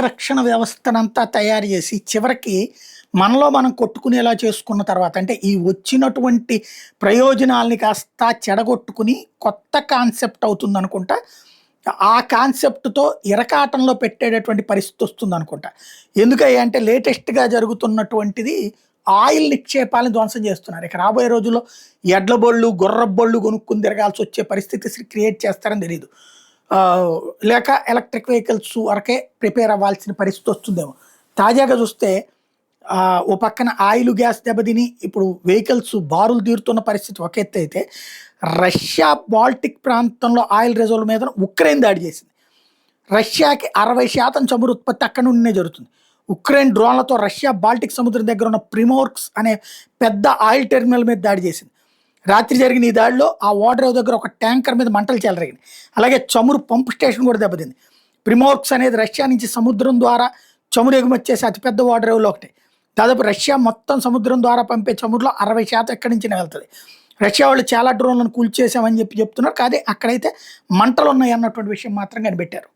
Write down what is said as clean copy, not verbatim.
రక్షణ వ్యవస్థనంతా తయారు చేసి చివరికి మనలో మనం కొట్టుకునేలా చేసుకున్న తర్వాత అంటే ఈ వచ్చినటువంటి ప్రయోజనాల్ని కాస్త చెడగొట్టుకుని కొత్త కాన్సెప్ట్ అవుతుంది అనుకుంటా. ఆ కాన్సెప్ట్‌తో ఇరకాటంలో పెట్టేటటువంటి పరిస్థితి వస్తుందనుకుంటా. ఎందుకయ్యా అంటే లేటెస్ట్‌గా జరుగుతున్నటువంటిది ఆయిల్ నిక్షేపాలను ధ్వంసం చేస్తున్నారు. ఇక రాబోయే రోజుల్లో ఎడ్ల బళ్ళు, గుర్రపు బళ్ళు కొనుక్కొని తిరగాల్సొచ్చే పరిస్థితి క్రియేట్ చేస్తారని తెలీదు. ఆహ్, లేక ఎలక్ట్రిక్ వెహికల్స్ వరకే ప్రిపేర్ అవ్వాల్సిన పరిస్థితి వస్తుందేమో. తాజాగా చూస్తే ఓ పక్కన ఆయిల్, గ్యాస్ దెబ్బతిని ఇప్పుడు వెహికల్స్ బారులు తీరుతున్న పరిస్థితి ఒక ఎత్తైతే, రష్యా బాల్టిక్ ప్రాంతంలో ఆయిల్ రిజర్వ్‌ల మీద ఉక్రెయిన్ దాడి చేసింది. రష్యాకి 60% చమురు ఉత్పత్తి అక్కడి నుండినే జరుగుతుంది. ఉక్రెయిన్ డ్రోన్లతో రష్యా బాల్టిక్ సముద్రం దగ్గర ఉన్న ప్రిమోర్స్క్ అనే పెద్ద ఆయిల్ టెర్మినల్ మీద దాడి చేసింది. రాత్రి జరిగిన ఈ దాడిలో ఆ ఓడరేవు దగ్గర ఒక ట్యాంకర్ మీద మంటలు చెలరేగింది. అలాగే చమురు పంప్ స్టేషన్ కూడా దెబ్బతింది. ప్రిమోర్క్స్ అనేది రష్యా నుంచి సముద్రం ద్వారా చమురు ఎగుమతి చేసే అతిపెద్ద ఓడరేవులో ఒకటి. దాదాపు రష్యా మొత్తం సముద్రం ద్వారా పంపే చమురులో 60% ఎక్కడి నుంచినే వెళ్తది. రష్యా వాళ్ళు చాలా డ్రోన్లను కూల్చేసామని చెప్తున్నారు. కానీ అక్కడైతే మంటలున్నాయి అన్నటువంటి విషయం మాత్రం కనిపెట్టారు.